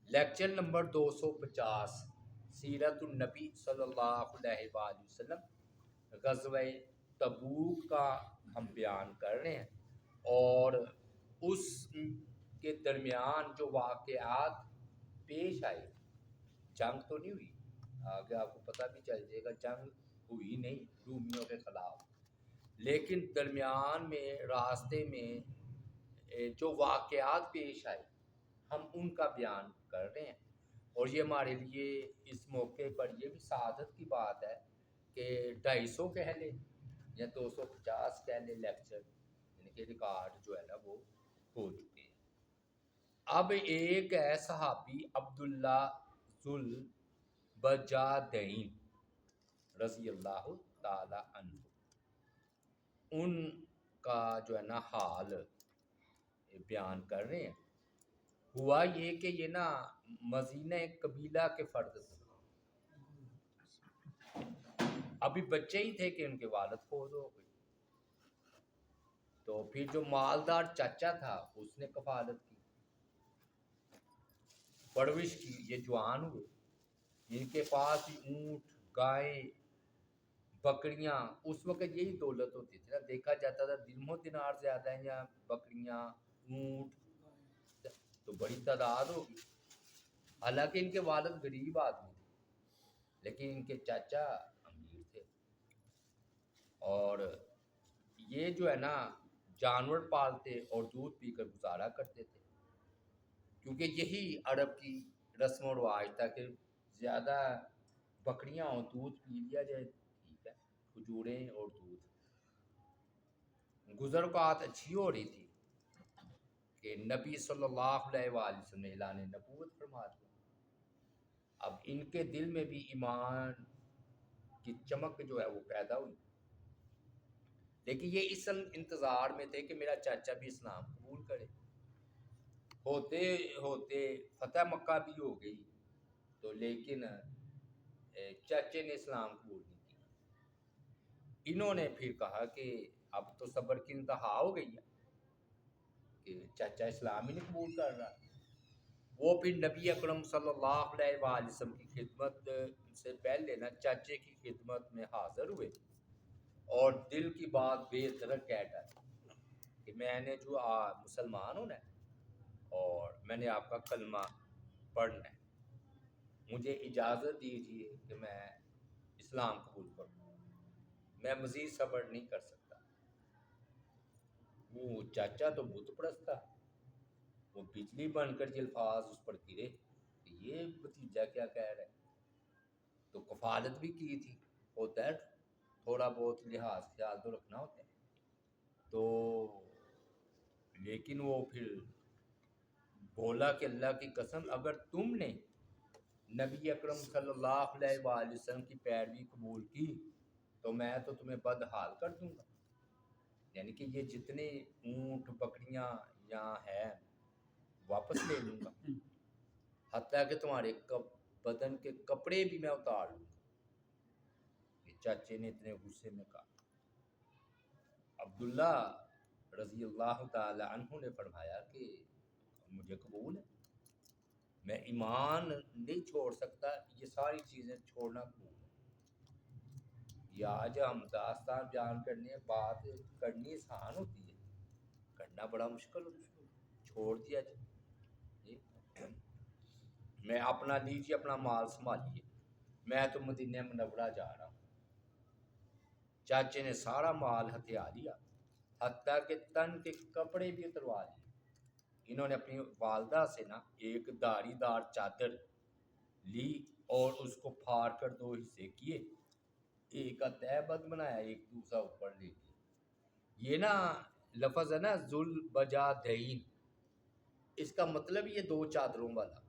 Lecture number 250 سیرت النبی صلی اللہ علیہ وآلہ وسلم غزوہ تبوک کا ہم بیان کر رہے ہیں، اور اس کے درمیان جو واقعات پیش آئے، جنگ تو نہیں ہوئی، آگے آپ کو پتہ بھی چل جائے گا جنگ ہوئی نہیں رومیوں کے خلاف، لیکن درمیان میں راستے میں جو واقعات پیش آئے ہم ان کا بیان کر رہے ہیں۔ اور یہ ہمارے لیے اس موقع پر یہ بھی سعادت کی بات ہے کہ 250 کہہ لیں یا 250 کہہ لیں لیکچر، یعنی کہ ریکارڈ جو ہے نا وہ ہو چکے ہیں۔ اب ایک ہے صحابی عبداللہ ذوالبجادین رضی اللہ تعالی عنہ، ان کا جو ہے نا حال بیان کر رہے ہیں۔ ہوا یہ کہ یہ نا مدینہ قبیلہ کے فرد تھے، ابھی بچے ہی تھے کہ ان کے والد فوت ہو گئے، تو پھر جو مالدار چچا تھا اس نے کفالت کی، پرورش کی، یہ جوان ہوئے، ان کے پاس اونٹ، گائیں، بکریاں، اس وقت یہی دولت ہوتی تھی نا، دیکھا جاتا تھا درہم و دینار زیادہ ہیں یا بکریاں، اونٹ، تو بڑی تعداد ہوگی۔ حالانکہ ان کے والد غریب آدمی تھے لیکن ان کے چاچا امیر تھے، اور یہ جو ہے نا جانور پالتے اور دودھ پی کر گزارا کرتے تھے، کیونکہ یہی عرب کی رسم و رواج تھا کہ زیادہ بکریاں ہوں، دودھ پی لیا جائے، ٹھیک ہے، کھجوریں اور دودھ۔ گزر اوقات اچھی ہو رہی تھی کہ نبی صلی اللہ علیہ وآلہ وسلم نے اعلان نبوت فرما دیا۔ اب ان کے دل میں بھی ایمان کی چمک جو ہے وہ پیدا ہوئی، لیکن یہ اس انتظار میں تھے کہ میرا چاچا بھی اسلام قبول کرے۔ ہوتے ہوتے فتح مکہ بھی ہو گئی، تو لیکن چاچے نے اسلام قبول نہیں کی۔ انہوں نے پھر کہا کہ اب تو صبر کی انتہا ہو گئی ہے کہ چاچا اسلام ہی نہیں قبول کر رہا۔ وہ پھر نبی اکرم صلی اللہ علیہ وآلہ وسلم کی خدمت سے پہلے نا چاچے کی خدمت میں حاضر ہوئے اور دل کی بات بے دھڑک کہہ ڈالی کہ میں نے جو مسلمان ہونا ہے اور میں نے آپ کا کلمہ پڑھنا ہے، مجھے اجازت دیجیے کہ میں اسلام قبول کروں، میں مزید صبر نہیں کر سکتا۔ وہ چاچا تو بت پرست تھا، وہ بجلی بن کر یہ الفاظ اس پر گرے کہ یہ بھتیجا کیا کہہ رہا ہے، تو کفالت بھی کی تھی، ہوتا ہے تھوڑا بہت لحاظ خیال تو رکھنا ہوتا ہے، تو لیکن وہ پھر بولا کہ اللہ کی قسم اگر تم نے نبی اکرم صلی اللہ علیہ وآلہ وسلم کی پیروی قبول کی تو میں تو تمہیں بدحال کر دوں گا، یعنی کہ یہ جتنے اونٹ بکریاں یہاں ہیں واپس لے لوں گا، حتیٰ کہ تمہارے بدن کے کپڑے بھی میں اتار لوں گا۔ یہ چاچے نے اتنے غصے میں کہا۔ عبداللہ رضی اللہ تعالی عنہ نے فرمایا کہ مجھے قبول ہے، میں ایمان نہیں چھوڑ سکتا، یہ ساری چیزیں چھوڑنا قبول ہے۔ یہ آج ہم داستان بیان کرنے بات کرنی آسان ہوتی ہے، کرنا بڑا مشکل ہوتا ہے، چھوڑ دیا جائے۔ میں اپنا لیجیے، اپنا مال سنبھالیے، میں تو مدینہ منورہ جا رہا ہوں۔ چاچے نے سارا مال ہتھیا لیا، حتیٰ کہ تن کے کپڑے بھی اتروا لیے۔ انہوں نے اپنی والدہ سے نا ایک داری دار چادر لی اور اس کو پھاڑ کر دو حصے کیے، ایک کا تہبند بنایا، ایک دوسرا اوپر لے لیا۔ یہ نا لفظ ہے نا ذوالبجادین، اس کا مطلب یہ دو چادروں والا،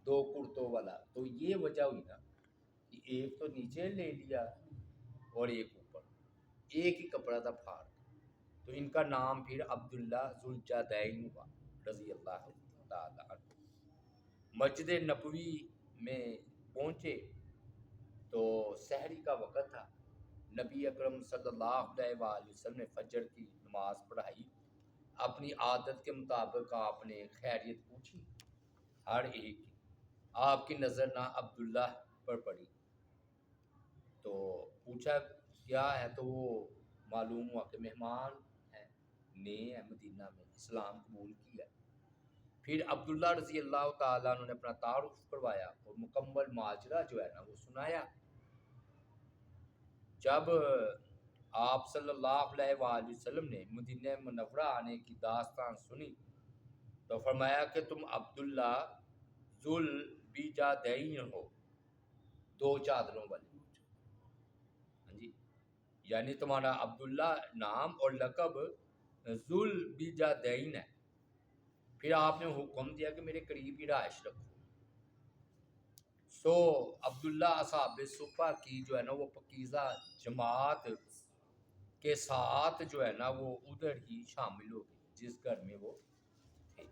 دو کرتوں والا، تو یہ وجہ ہوئی نا کہ ایک تو نیچے لے لیا اور ایک اوپر، ایک ہی کپڑا تھا پھاڑ، تو ان کا نام پھر عبداللہ ذوالجادین ہوا رضی اللہ تعالی عنہ۔ مسجد نبوی میں پہنچے تو سحری کا وقت تھا، نبی اکرم صلی اللہ علیہ وآلہ وسلم نے فجر کی نماز پڑھائی، اپنی عادت کے مطابق آپ نے خیریت پوچھی، ہر ایک کی۔ آپ کی نظر نہ عبداللہ پر پڑی تو پوچھا کیا ہے، تو وہ معلوم ہوا کہ مہمان ہیں، نئے ہیں مدینہ میں، اسلام قبول کیا۔ پھر عبداللہ رضی اللہ تعالیٰ عنہ نے اپنا تعارف کروایا اور مکمل ماجرا جو ہے نا وہ سنایا۔ جب آپ صلی اللہ علیہ وآلہ وسلم نے مدینہ منورہ آنے کی داستان سنی تو فرمایا کہ تم عبداللہ ذوالبیجادین ہو، دو چادروں والے۔ ہاں جی، یعنی تمہارا عبداللہ نام اور لقب ذوالبیجادین ہے۔ پھر آپ نے حکم دیا کہ میرے قریب ہی رہائش رکھو۔ سو عبداللہ اصحاب صفہ کی جو ہے نا وہ پاکیزہ جماعت کے ساتھ جو ہے نا وہ ادھر ہی شامل ہو گئی جس گھر میں وہ تھے،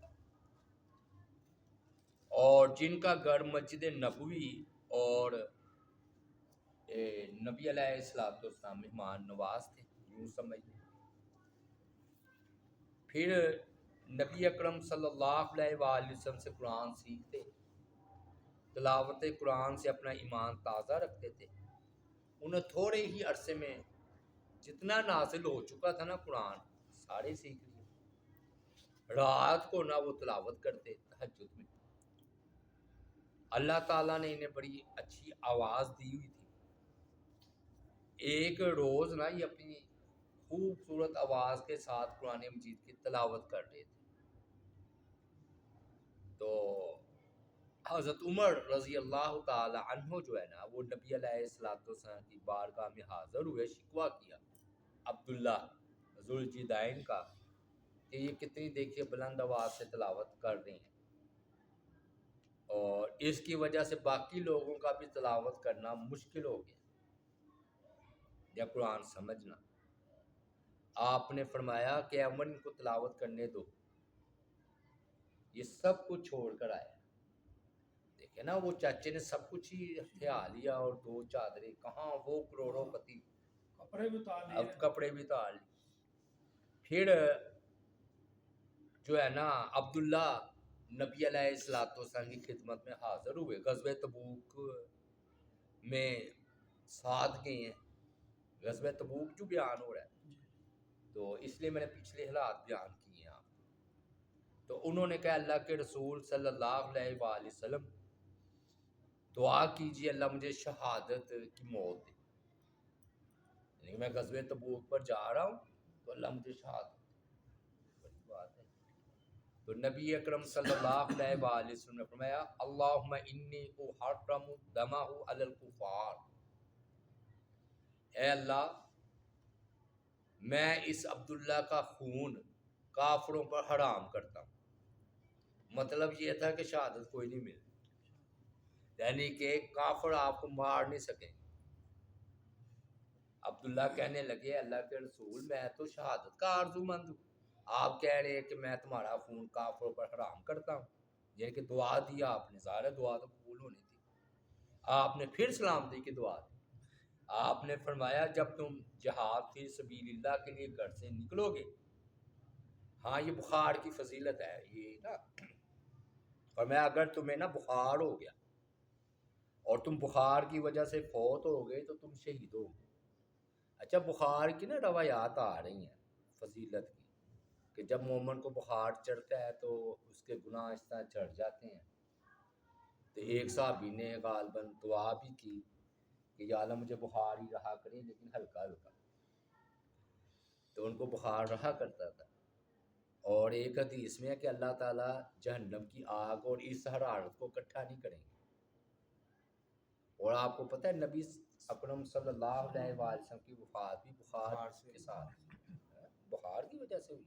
اور جن کا گھر مسجد نبوی اور نبی علیہ السلام مہمان نواز تھے، یوں سمجھ لیں۔ پھر نبی اکرم صلی اللہ علیہ وآلہ وسلم سے قرآن سیکھتے، تلاوت قرآن سے اپنا ایمان تازہ رکھتے تھے۔ انہیں تھوڑے ہی عرصے میں جتنا نازل ہو چکا تھا نا قرآن سارے سیکھ لیے۔ رات کو نہ وہ تلاوت کرتے تہجد میں۔ اللہ تعالیٰ نے انہیں بڑی اچھی آواز دی ہوئی تھی۔ ایک روز نا یہ اپنی خوبصورت آواز کے ساتھ قرآن مجید کی تلاوت کر رہے تھے تو حضرت عمر رضی اللہ تعالی عنہ جو ہے نا وہ نبی علیہ السلام کی بارگاہ میں حاضر ہوئے، شکوہ کیا عبداللہ ذوالجدین کا کہ یہ کتنی دیکھیے بلند آواز سے تلاوت کر رہے ہیں، اور اس کی وجہ سے باقی لوگوں کا بھی تلاوت کرنا مشکل ہو گیا یا قرآن سمجھنا۔ آپ نے فرمایا کہ عمر ان کو تلاوت کرنے دو۔ یہ سب کچھ چھوڑ کر آیا، دیکھیں نا وہ چاچے نے سب کچھ ہی ہتھیا لیا اور دو چادریں، کہاں وہ کروڑوں پتی، اب کپڑے بھی اتار لیے۔ پھر جو ہے نا عبداللہ نبی علیہ السلام کی خدمت میں حاضر ہوئے، غزوہ تبوک میں ساتھ گئے ہیں، غزوہ تبوک جو بیان ہو رہا ہے تو اس لیے میں نے پچھلے حالات بیان کیے ہیں آپ۔ تو انہوں نے کہا اللہ کے رسول صلی اللہ علیہ وآلہ وسلم دعا کیجیے اللہ مجھے شہادت کی موت دے، یعنی میں غزوہ تبوک پر جا رہا ہوں تو اللہ مجھے شہادت دے۔ بڑی بات ہے۔ تو نبی اکرم صلی اللہ علیہ وآلہ وسلم نے فرمایا اللہم انی احرم دمہ علی الکفار، اے اللہ میں اس عبداللہ کا خون کافروں پر حرام کرتا ہوں۔ مطلب یہ تھا کہ شہادت کوئی نہیں ملی، یعنی کہ کافر آپ کو مار نہیں سکیں۔ عبداللہ کہنے لگے اللہ کے رسول میں تو شہادت کا آرزو مند ہوں، آپ کہہ رہے ہیں کہ میں تمہارا خون کافروں پر حرام کرتا ہوں، یعنی کہ دعا دیا آپ نے، ظاہر دعا تو قبول ہونی تھی۔ آپ نے پھر سلامتی کی دعا دی۔ آپ نے فرمایا جب تم جہاد فی سبیل اللہ کے لیے گھر سے نکلو گے، ہاں یہ بخار کی فضیلت ہے یہ نا، فرمایا اگر تمہیں نا بخار ہو گیا اور تم بخار کی وجہ سے فوت ہو گئے تو تم شہید ہو گئے۔ اچھا بخار کی نا روایات آ رہی ہیں فضیلت کی کہ جب مومن کو بخار چڑھتا ہے تو اس کے گناہ اس طرح چڑھ جاتے ہیں۔ تو ایک صحابی نے غالباً دعا بھی کی کہ یا اللہ مجھے بخار ہی رہا کرے لیکن ہلکا ہلکا، تو ان کو بخار رہا کرتا تھا۔ اور ایک حدیث میں ہے کہ اللہ تعالیٰ جہنم کی آگ اور اس حرارت کو اکٹھا نہیں کریں گے۔ اور آپ کو پتہ ہے نبی اکرم صلی اللہ علیہ وآلہ وسلم کی وفات بھی بخار کے ساتھ، بخار کی وجہ سے ہوئی۔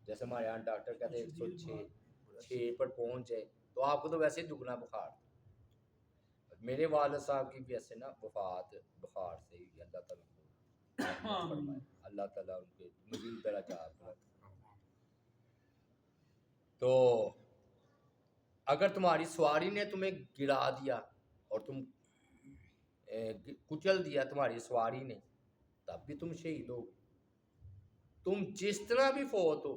جیسے ہمارے یہاں ڈاکٹر کہتے ہیں 106 پر پہنچ جائے، تو آپ کو تو ویسے ہی دگنا بخار تھا۔ میرے والد صاحب کی بھی ایسے نا وفات بخار سے ہوئی، اللہ تعالیٰ کو فرمائے، اللہ تعالیٰ ان کے مزید درجات پر۔ تو اگر تمہاری سواری نے تمہیں گرا دیا اور تم کچل دیا تمہاری سواری نے، تب بھی تم شہید ہو۔ تم جس طرح بھی فوت ہو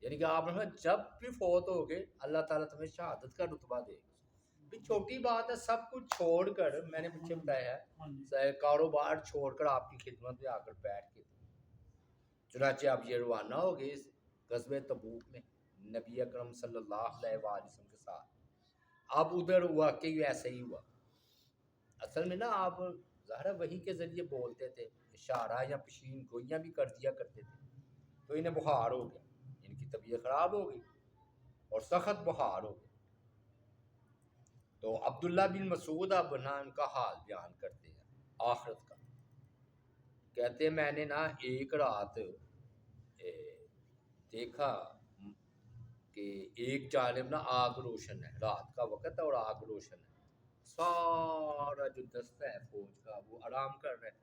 یعنی کہ آپ نے جب بھی فوت ہو گئے اللہ تعالیٰ تمہیں شہادت کا رتبہ دے گا. بھی چھوٹی بات ہے، سب کچھ چھوڑ کر میں نے پیچھے بتایا ہے کاروبار چھوڑ کر آپ کی خدمت میں آ کر بیٹھ کے، چنانچہ آپ یہ روانہ ہو گئے اس غزوہ تبوک میں نبی اکرم صلی اللہ علیہ وآلہ وسلم کے ساتھ. اب ادھر واقعی ایسا ہی ہوا. اصل میں نا آپ ظاہر وحی کے ذریعے بولتے تھے، اشارہ یا پشین گوئیاں بھی کر دیا کرتے تھے. تو انہیں بخار ہو گیا، ان کی طبیعت خراب ہو گئی اور سخت بخار ہو گئی. تو عبداللہ بن مسعود اب نا ان کا حال بیان کرتے ہیں آخرت کا. کہتے ہیں میں نے نا ایک رات دیکھا کہ ایک جانب نا آگ روشن ہے، رات کا وقت ہے اور آگ روشن ہے، سارا جو دستہ ہے فوج کا وہ آرام کر رہے ہیں.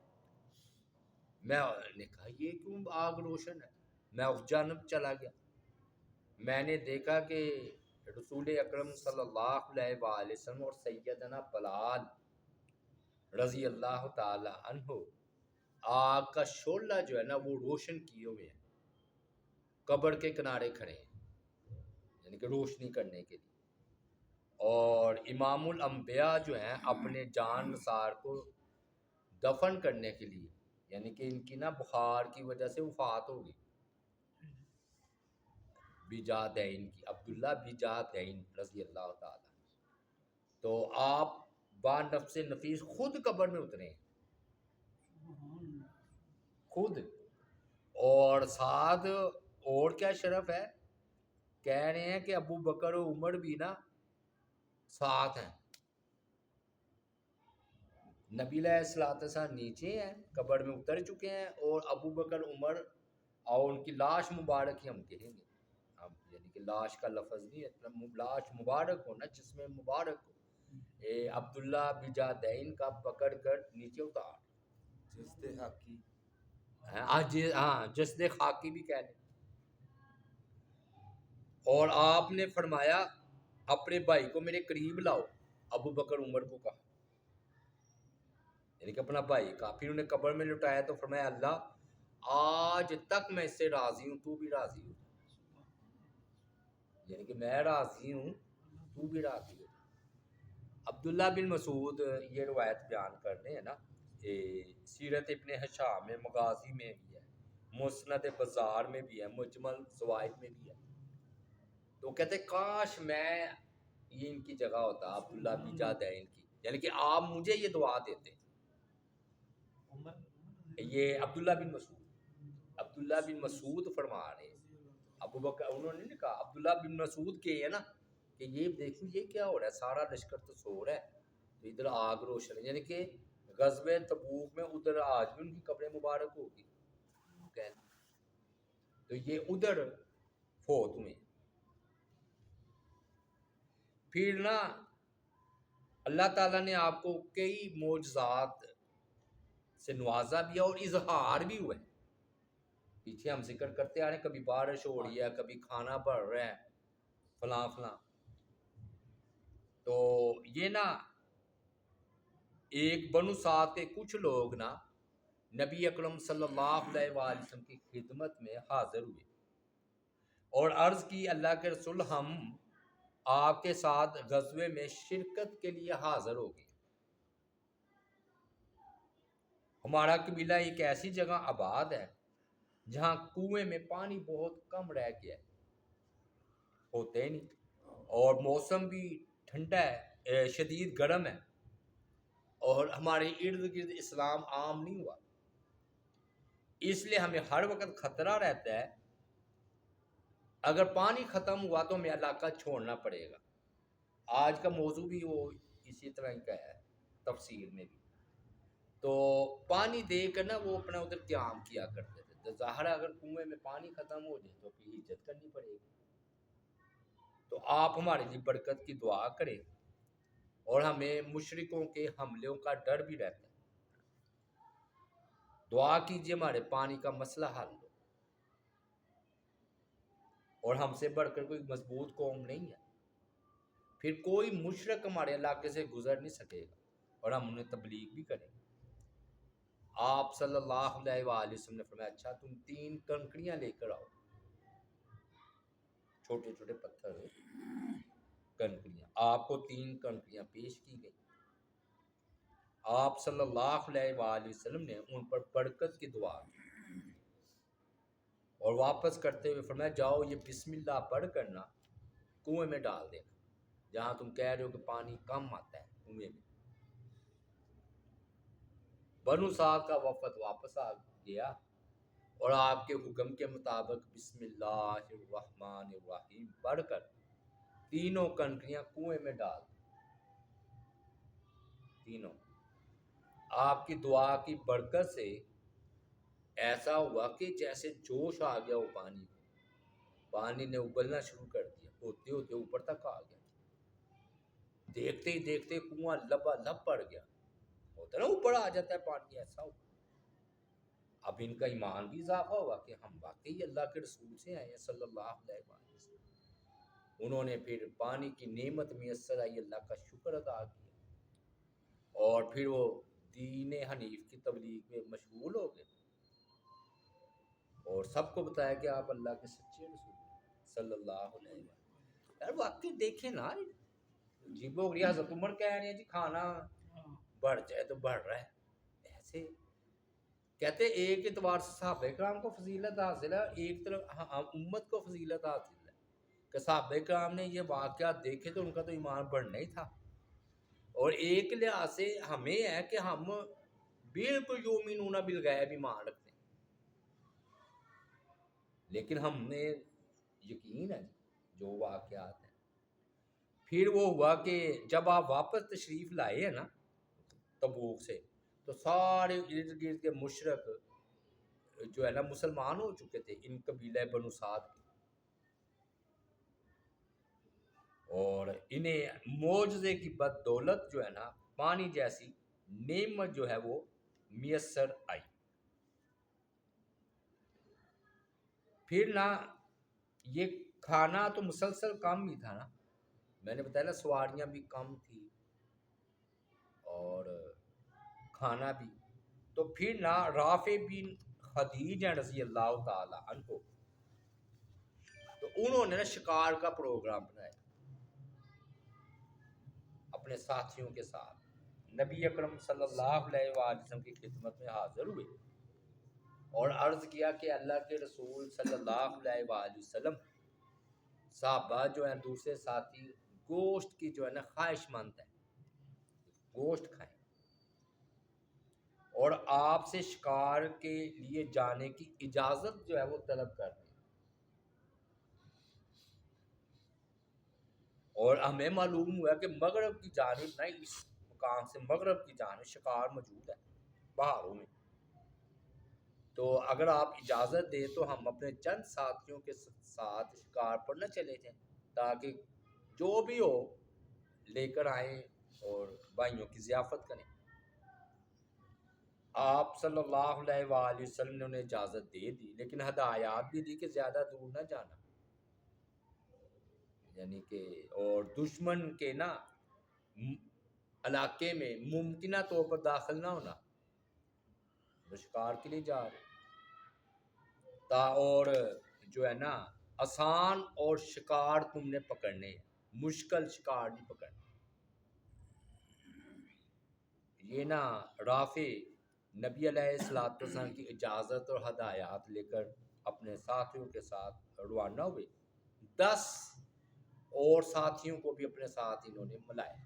میں نے کہا یہ کیوں آگ روشن ہے؟ میں اس جانب چلا گیا. میں نے دیکھا کہ رسول اکرم صلی اللہ علیہ وآلہ وسلم اور سیدنا بلال رضی اللہ تعالی عنہ آگ کا شعلہ جو ہے نا وہ روشن کیے ہوئے ہیں، قبر کے کنارے کھڑے ہیں، یعنی کہ روشنی کرنے کے لیے. اور امام الانبیاء جو ہیں اپنے جان نثار کو دفن کرنے کے لیے، یعنی کہ ان کی نا بخار کی وجہ سے وفات ہو گئی، بجادین کی، عبداللہ بجادین رضی اللہ تعالی. تو آپ با نفس نفیس خود قبر میں اترے ہیں، خود. اور ساتھ اور کیا شرف ہے، کہہ رہے ہیں کہ ابو بکر و عمر بھی نا ساتھ ہیں. نبی علیہ الصلوۃ والسلام نیچے ہیں، قبر میں اتر چکے ہیں، اور ابو بکر عمر اور ان کی لاش مبارک ہی ہم کہیں گے، ہم یعنی کہ لاش کا لفظ نہیں ہے، لاش مبارک ہو نا، جس میں مبارک ہو. عبداللہ بجادین کا پکڑ کر نیچے اتار، جسد حقی، ہاں جسد خاکی بھی کہہ لیں. اور آپ نے فرمایا اپنے بھائی کو میرے قریب لاؤ، ابو بکر عمر کو کہا، یعنی کہ اپنا بھائی کا. پھر انہیں قبر میں لٹایا تو فرمایا اللہ آج تک میں اس سے راضی ہوں، تو بھی راضی ہو، یعنی کہ میں راضی ہوں تو بھی راضی ہو. عبداللہ بن مسعود یہ روایت بیان کر رہے ہیں نا، سیرت ابن ہشام میں، مغازی میں بھی ہے، مسند بزار میں بھی ہے، مجمل زوائد میں بھی ہے. تو کہتے کاش میں یہ ان کی جگہ ہوتا، عبداللہ بن جادین کی، یعنی کہ آپ مجھے یہ دعا دیتے. یہ عبداللہ بن مسعود فرما رہے ہیں. ابو بکر انہوں نے نہیں کہا، عبداللہ بن مسعود کے ہے نا کہ یہ دیکھو یہ کیا ہو رہا ہے، سارا لشکر تو سو رہا ہے تو ادھر آگ روشن ہے، یعنی کہ غزوہ تبوک میں ادھر آج بھی ان کی قبر مبارک ہوگی. تو یہ ادھر فوت ہوئے. پھر نا اللہ تعالیٰ نے آپ کو کئی معجزات سے نوازا بھی ہے اور اظہار بھی ہوا ہے. پیچھے ہم ذکر کرتے آ رہے ہیں، کبھی بارش ہو رہی ہے، کبھی کھانا بڑھ رہا ہے، فلاں فلاں. تو یہ نا ایک بنو سعد کے کچھ لوگ نا نبی اکرم صلی اللہ علیہ وآلہ وسلم کی خدمت میں حاضر ہوئے اور عرض کی اللہ کے رسول ہم آپ کے ساتھ غزوے میں شرکت کے لیے حاضر ہو گئے. ہمارا قبیلہ ایک ایسی جگہ آباد ہے جہاں کنویں میں پانی بہت کم رہ گیا ہے، ہوتے ہی نہیں، اور موسم بھی ٹھنڈا ہے، شدید گرم ہے، اور ہمارے ارد گرد اسلام عام نہیں ہوا، اس لیے ہمیں ہر وقت خطرہ رہتا ہے اگر پانی ختم ہوا تو ہمیں علاقہ چھوڑنا پڑے گا. آج کا موضوع بھی وہ اسی طرح کا ہے تفسیر میں بھی. تو پانی دے کر نا وہ اپنا ادھر قیام کیا کرتے تھے. تو ظاہر ہے اگر کنویں میں پانی ختم ہو جائے تو پھر ہجرت کرنی پڑے گی. تو آپ ہمارے لیے برکت کی دعا کریں، اور ہمیں مشرکوں کے حملوں کا ڈر بھی رہتا ہے. دعا کیجیے ہمارے پانی کا مسئلہ حل ہو، اور ہم سے بڑھ کر کوئی مضبوط قوم نہیں ہے، پھر کوئی مشرک ہمارے علاقے سے گزر نہیں سکے گا، اور ہم انہیں تبلیغ بھی کریں گے. آپ صلی اللہ علیہ وآلہ وسلم نے فرمایا اچھا تم 3 کنکریاں لے کر آؤ. چھوٹے چھوٹے پتھر، کنکریاں، آپ کو 3 کنکریاں پیش کی گئی، آپ صلی اللہ علیہ وآلہ وسلم نے ان پر برکت کی دعا کی اور واپس کرتے ہوئے فرمایا جاؤ یہ بسم اللہ پڑھ کر نا کنویں میں ڈال دینا، جہاں تم کہہ رہے ہو کہ پانی کم آتا ہے کنویں میں۔ بنو سعد کا وفد واپس آ گیا اور آپ کے حکم کے مطابق بسم اللہ الرحمن الرحیم پڑھ کر تینوں کنکریاں کنویں میں ڈال دی، تینوں۔ آپ کی دعا کی برکت سے ایسا ہوا کہ جیسے جوش آ گیا وہ پانی نے ابلنا شروع کر دیا، ہوتے ہوتے اوپر تک آ گیا، دیکھتے ہی دیکھتے کنواں لبا لب پڑ گیا، ہوتا نا اوپر آ جاتا ہے پانی، ایسا ہوا۔ اب ان کا ایمان بھی اضافہ ہوا کہ ہم واقعی اللہ کے رسول سے آئے ہیں صلی اللہ علیہ وسلم۔ انہوں نے پھر پانی کی نعمت میسر آئی، اللہ کا شکر ادا کیا اور پھر وہ دین حنیف کی تبلیغ میں مشغول ہو گئے اور سب کو بتایا کہ آپ اللہ کے سچے رسول ہیں صلی اللہ علیہ وسلم۔ یار واقعی دیکھیں نا، عجیب ہو گئی، حضرت عمر کہہ رہے ہیں جی کھانا بڑھ جائے تو بڑھ رہا ہے، ایسے کہتے ایک اعتبار سے صحابہ کرام کو فضیلت حاصل ہے، ایک طرف امت کو فضیلت حاصل ہے کہ صحابہ کرام نے یہ واقعات دیکھے تو ان کا تو ایمان بڑھنا ہی تھا، اور ایک لحاظ سے ہمیں ہے کہ ہم بالکل یؤمنون بالغیب ایمان رکھتے ہیں، لیکن ہم نے یقین ہے جو واقعات ہیں۔ پھر وہ ہوا کہ جب آپ واپس تشریف لائے ہیں نا تبوک سے، تو سارے ارد گرد کے مشرک جو ہے نا مسلمان ہو چکے تھے ان قبیلہ بنو سعد کے، اور انہیں معجزے کی بدولت جو ہے نا پانی جیسی نعمت جو ہے وہ میسر آئی۔ پھر نا یہ کھانا تو مسلسل کم ہی تھا نا، میں نے بتایا نا سواریاں بھی کم تھی اور کھانا بھی، تو پھر نا رافع بن خدیج رضی اللہ تعالی عنہ، تو انہوں نے نا شکار کا پروگرام بنایا اپنے ساتھیوں کے ساتھ، نبی اکرم صلی اللہ علیہ وآلہ وسلم کی خدمت میں حاضر ہوئے اور عرض کیا کہ اللہ کے رسول صلی اللہ علیہ وآلہ وسلم، صحابہ جو ہیں دوسرے ساتھی گوشت کی جو ہے نا خواہش مند ہے، گوشت کھائیں، اور آپ سے شکار کے لیے جانے کی اجازت جو ہے وہ طلب کر دیں، اور ہمیں معلوم ہوا کہ مغرب کی جانب نہ اس مقام سے مغرب کی جانب شکار موجود ہے پہاڑوں میں، تو اگر آپ اجازت دیں تو ہم اپنے چند ساتھیوں کے ساتھ شکار پر نہ چلے جائیں تاکہ جو بھی ہو لے کر آئیں اور بھائیوں کی ضیافت کریں۔ آپ صلی اللہ علیہ وآلہ وسلم نے انہیں اجازت دے دی، لیکن ہدایات بھی دی کہ زیادہ دور نہ جانا، یعنی کہ اور دشمن کے نا علاقے میں ممکنہ طور پر داخل نہ ہونا، وہ شکار کے لیے جا رہے اور جو ہے نا آسان اور شکار تم نے پکڑنے ہیں، مشکل شکار نہیں پکڑنے۔ یہ نا رافع نبی علیہ الصلوۃ والسلام کی اجازت اور ہدایات لے کر اپنے ساتھیوں کے ساتھ روانہ ہوئے، 10 اور ساتھیوں کو بھی اپنے ساتھ انہوں نے ملایا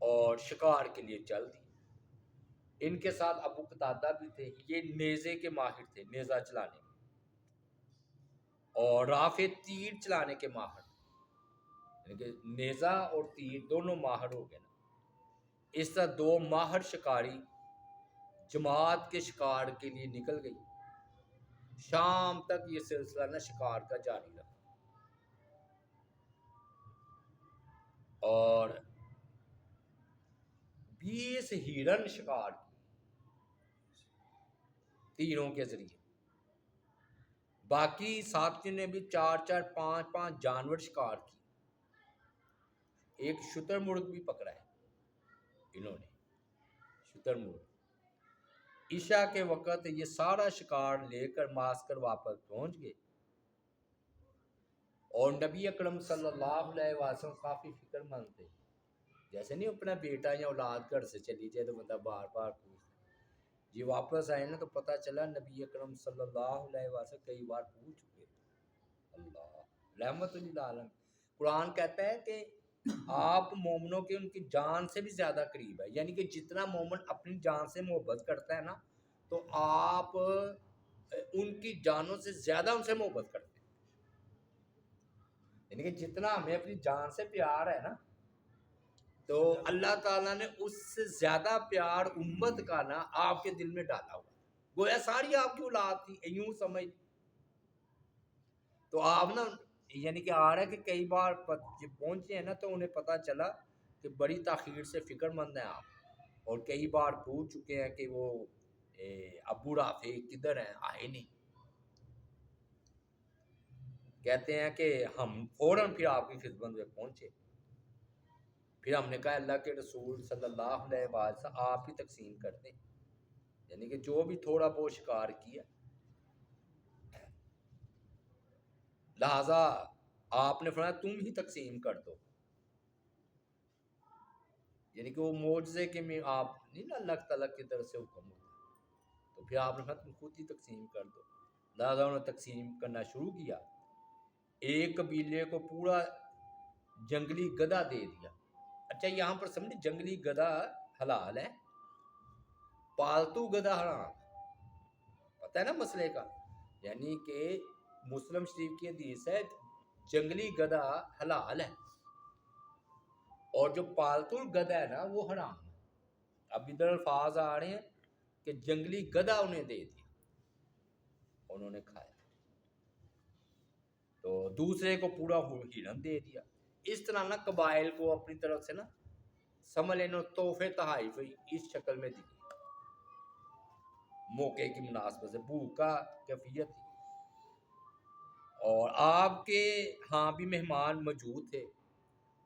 اور شکار کے لیے چل دی۔ ان کے ساتھ ابو قتادہ بھی تھے، یہ نیزے کے ماہر تھے، نیزہ چلانے میں، اور رافع تیر چلانے کے ماہر، یعنی کہ نیزہ اور تیر دونوں ماہر ہو گئے نا۔ اس طرح 2 ماہر شکاری جماعت کے شکار کے لیے نکل گئی، شام تک یہ سلسلہ نہ شکار کا جاری رہا، اور 20 ہرن شکار کی تیروں کے ذریعے، باقی ساتھیوں نے بھی 4 5 جانور شکار کی، ایک شتر مرغ بھی پکڑا ہے انہوں نے، شتر مرغ۔ عشاء کے وقت یہ سارا شکار لے کر ماسکر واپس پہنچ گئے اور نبی اکرم صلی اللہ علیہ وسلم کافی فکر مند تھے. جیسے نہیں اپنا بیٹا یا اولاد گھر سے چلی جائے تو بندہ بار بار پوچھتا. یہ واپس آئے نا تو پتہ چلا نبی اکرم صلی اللہ علیہ وسلم کئی بار پوچھ چکے تھے. اللہ رحمت للعالم. قرآن کہتا ہے کہ آپ مومنوں کے ان کی جان سے بھی زیادہ قریب ہے. یعنی کہ جتنا مومن اپنی جان سے محبت کرتا ہے نا تو آپ ان کی جانوں سے زیادہ ان سے محبت کرتے ہیں. یعنی کہ جتنا ہمیں اپنی جان سے پیار ہے نا تو اللہ تعالیٰ نے اس سے زیادہ پیار امت کا نا آپ کے دل میں ڈالا ہوا. گویا ساری آپ کی اولاد تھی یوں سمجھ. تو آپ نا یعنی کہ آ رہا ہے کہ کئی بار جب پہنچے ہیں نا تو انہیں پتہ چلا کہ بڑی تاخیر سے فکر مند ہیں آپ, اور کئی بار پوچھ چکے ہیں کہ وہ ابو رافع کدھر ہیں, آئے نہیں. کہتے ہیں کہ ہم فوراً پھر آپ کی خدمت میں پہنچے. پھر ہم نے کہا اللہ کے رسول صلی اللہ علیہ وسلم آپ ہی تقسیم کر دیں, یعنی کہ جو بھی تھوڑا بہت شکار کیا لہٰذا آپ نے فرمایا تم ہی تقسیم کر دو. یعنی کہ وہ معجزے کے میں آپ نہیں نا اللہ تعالیٰ کی طرف سے حکم ہوتا, تو پھر آپ نے فرمایا تم خود ہی تقسیم کر دو. لہٰذا انہوں نے تقسیم کرنا شروع کیا. ایک قبیلے کو پورا جنگلی گدھا دے دیا. اچھا یہاں پر سمجھے جنگلی گدھا حلال ہے, پالتو گدھا حرام. پتہ ہے نا مسئلے کا. یعنی کہ مسلم شریف کی حدیث ہے جنگلی گدھا حلال ہے اور جو پالتو گدھا ہے نا وہ حرام ہے. اب ادھر الفاظ آ رہے ہیں کہ جنگلی گدھا انہیں دے دیا, انہوں نے کھایا. تو دوسرے کو پورا ہرن دے دیا. اس طرح نا قبائل کو اپنی طرف سے نا سمجھ لینا تحفے تحائف اس شکل میں دی, موقع کی مناسبت سے بھوک کا کیفیت تھی. اور آپ کے ہاں بھی مہمان موجود تھے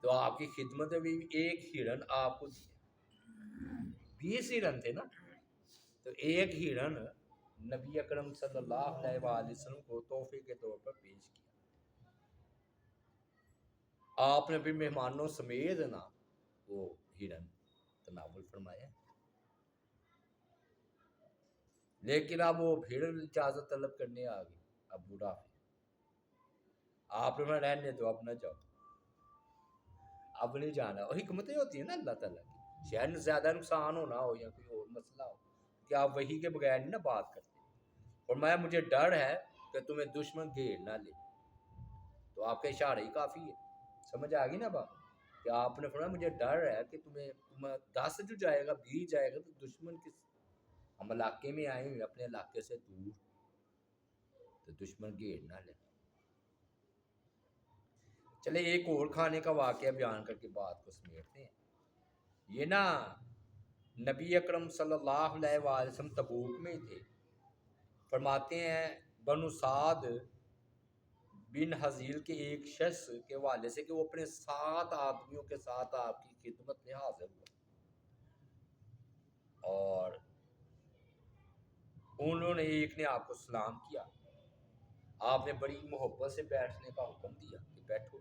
تو آپ کی خدمت میں بھی ایک ہرن آپ کو دیا. 20 ہرن تھے نا, تو ایک ہرن نبی اکرم صلی اللہ علیہ وآلہ وسلم کو تحفے کے طور پر پیش کیا. آپ نے پھر مہمانوں سمیت نا وہ ہرن تناول فرمایا. لیکن اب وہ پھر اجازت طلب کرنے آ گئی. ابو رافع آپ نے رہنے دو, اب نہ جاؤ, اب نہیں جانا. اور حکمتیں ہوتی ہیں نا اللہ تعالیٰ کی, شاید زیادہ نقصان ہونا ہو یا کوئی اور مسئلہ ہو کہ آپ وہی کے بغیر نہیں نا بات کرتے. اور میں مجھے ڈر ہے کہ تمہیں دشمن گھیر نہ لے, تو آپ کا اشارہ ہی کافی ہے. سمجھ آ گئی نا بات کہ آپ نے فرمایا مجھے ڈر ہے کہ تم 10 جو جائے گا 20 جائے گا تو دشمن کس, ہم علاقے میں آئے ہوئے اپنے علاقے سے دور, تو دشمن گھیر نہ لے. چلے ایک اور کھانے کا واقعہ بیان کر کے بات کو سمیٹتے ہیں. یہ نا نبی اکرم صلی اللہ علیہ وآلہ وسلم تبوک میں تھے. فرماتے ہیں بنو سعد بن حزیل کے ایک شخص کے حوالے سے کہ وہ اپنے 7 آدمیوں کے ساتھ آپ کی خدمت میں حاضر ہوا, اور انہوں نے ایک نے آپ کو سلام کیا. آپ نے بڑی محبت سے بیٹھنے کا حکم دیا کہ بیٹھو.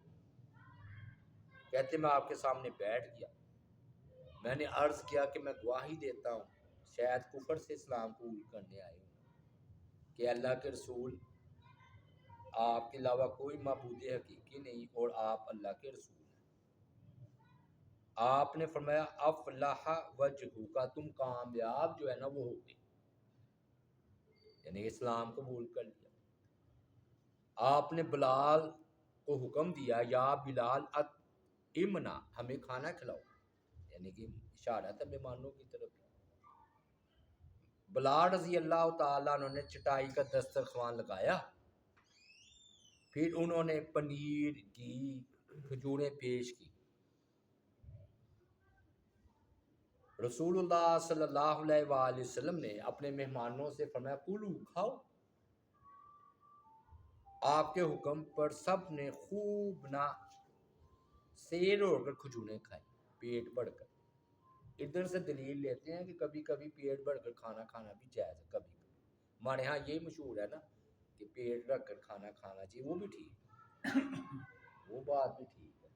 کہتے میں آپ کے سامنے بیٹھ گیا. میں نے عرض کیا کہ میں گواہی دیتا ہوں شاید کفر سے اسلام قبول کرنے آئے ہوں کہ اللہ کے رسول آپ کے علاوہ کوئی معبود حقیقی نہیں اور آپ اللہ کے رسول ہیں. آپ نے فرمایا افلح وجہو کا, تم کامیاب جو ہے نا وہ ہو گئے, یعنی اسلام قبول کر لیا. آپ نے بلال کو حکم دیا یا بلال امنا, ہمیں کھانا کھلاؤ, یعنی کہ اشارہ تھا مہمانوں کی طرف. بلال رضی اللہ تعالیٰ عنہ نے چٹائی کا دسترخوان لگایا. پھر انہوں نے پنیر گھی کھجوریں پیش کی. رسول اللہ صلی اللہ علیہ وآلہ وسلم نے اپنے مہمانوں سے فرمایا کلو, کھاؤ. آپ کے حکم پر سب نے خوب نہ سیر ہو کر کھجوریں کھائی, پیٹ بھر کر. ادھر سے دلیل لیتے ہیں کہ کبھی کبھی پیٹ بھر کر کھانا کھانا بھی جائز ہے. کبھی کبھی ہمارے ہاں یہی مشہور ہے نا کہ پیٹ رکھ کر کھانا کھانا چاہیے, وہ بھی ٹھیک. وہ بات بھی ٹھیک ہے،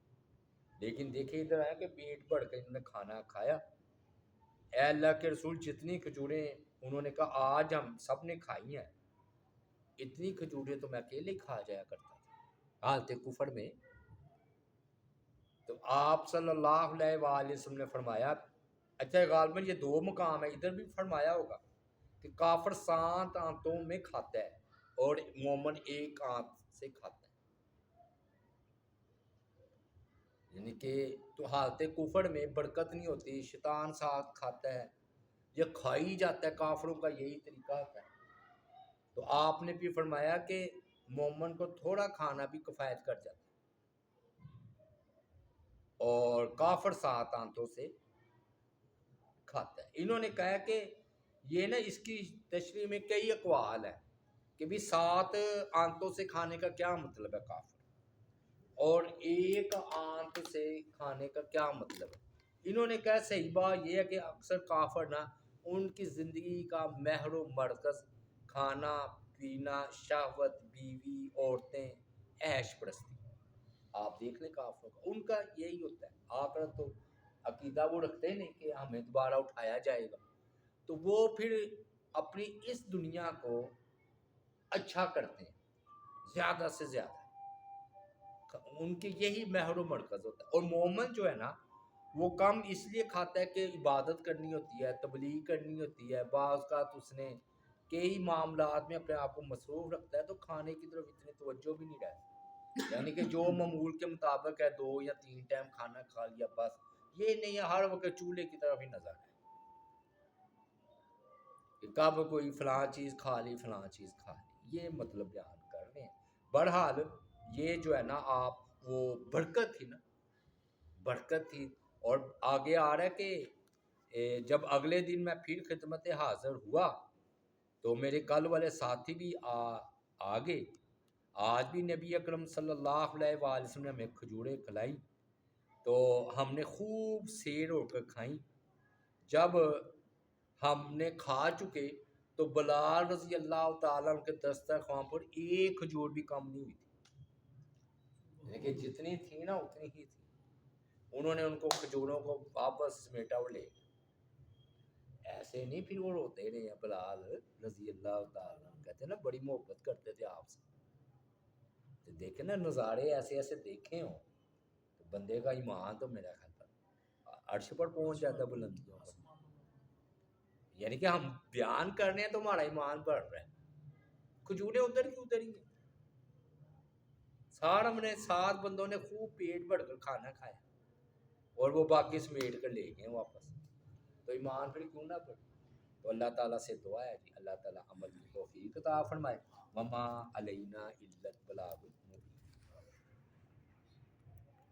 لیکن دیکھیں ادھر آیا کہ پیٹ بھر کے انہوں نے کھانا کھایا، اے اللہ کے رسول جتنی کھجوریں انہوں نے کہا آج ہم سب نے کھائی ہیں، اتنی کھجوریں تو میں اکیلے ہی کھا جایا کرتا تھا حالت کفر میں۔ تو آپ صلی اللہ علیہ وآلہ وسلم نے فرمایا، اچھا غالباً یہ دو مقام ہے، ادھر بھی فرمایا ہوگا کہ کافر 7 آنتوں میں کھاتا ہے اور مومن 1 آنت سے کھاتا ہے، یعنی کہ تو حالت کفر میں برکت نہیں ہوتی، شیطان ساتھ کھاتا ہے، یہ کھائی جاتا ہے، کافروں کا یہی طریقہ ہوتا ہے۔ تو آپ نے بھی فرمایا کہ مومن کو تھوڑا کھانا بھی کفایت کر جاتا ہے، اور کافر 7 آنتوں سے کھاتا ہے۔ انہوں نے کہا کہ یہ نا اس کی تشریح میں کئی اقوال ہیں کہ بھی 7 آنتوں سے کھانے کا کیا مطلب ہے کافر، اور 1 آنت سے کھانے کا کیا مطلب ہے۔ انہوں نے کہا صحیح بات یہ ہے کہ اکثر کافر نا ان کی زندگی کا محور و مرکز کھانا پینا، شہوت، بیوی، عورتیں، عیش پرستی، آپ دیکھ لیں کافروں کا ان کا یہی ہوتا ہے۔ آخرت تو عقیدہ وہ رکھتے نہیں کہ ہمیں دوبارہ اٹھایا جائے گا، تو وہ پھر اپنی اس دنیا کو اچھا کرتے ہیں زیادہ سے زیادہ، ان کے یہی محور و مرکز ہوتا ہے۔ اور مومن جو ہے نا وہ کم اس لیے کھاتا ہے کہ عبادت کرنی ہوتی ہے، تبلیغ کرنی ہوتی ہے، بعض اوقات اس نے کئی معاملات میں اپنے آپ کو مصروف رکھتا ہے، تو کھانے کی طرف اتنی توجہ بھی نہیں رہتی، یعنی کہ جو معمول کے مطابق ہے 2 یا 3 ٹائم کھانا کھا لیا بس، یہ نہیں ہے ہر وقت چولہے کی طرف ہی نظر ہے کہ کب کوئی فلاں چیز کھا لی فلاں چیز کھا لی، یہ مطلب بیان کر رہے ہیں۔ بہرحال یہ جو ہے نا آپ وہ برکت تھی نا، برکت تھی۔ اور آگے آ رہا ہے کہ جب اگلے دن میں پھر خدمت حاضر ہوا تو میرے کل والے ساتھی بھی آگے، آج بھی نبی اکرم صلی اللہ علیہ وآلہ وسلم نے ہمیں کھجوریں کھلائیں، تو ہم نے خوب سیر ہو کر کھائیں۔ جب ہم نے کھا چکے تو بلال رضی اللہ تعالیٰ عنہ کے دسترخوان پر 1 کھجور بھی کم نہیں ہوئی تھی، لیکن جتنی تھی نا اتنی ہی تھی، انہوں نے ان کو کھجوروں کو واپس سمیٹا اور لے گئے۔ ایسے نہیں پھر وہ روتے رہے ہیں بلال رضی اللہ تعالیٰ عنہ، کہتے ہیں نا بڑی محبت کرتے تھے آپ سے، تو دیکھیں نا نظارے ایسے ایسے دیکھے ہوں تو بندے کا ایمان تو میرا خیال عرش پر پہنچ جاتا ہے، بلندیوں پر، یعنی کہ ہم بیان کر رہے ہیں تو ہمارا ایمان بڑھ رہا ہے۔ کھجوریں ادھر کی ادھر ہی ہیں، سارا ہم نے 7 بندوں نے خوب پیٹ بھر کر کھانا کھایا اور وہ باقی سمیٹ کر لے گئے واپس، تو ایمان پھر کیوں نہ بڑھے۔ تو اللہ تعالیٰ سے دعا ہے جی اللہ تعالیٰ عمل کی توفیق عطا فرمائے۔ وما علینا الا البلاغ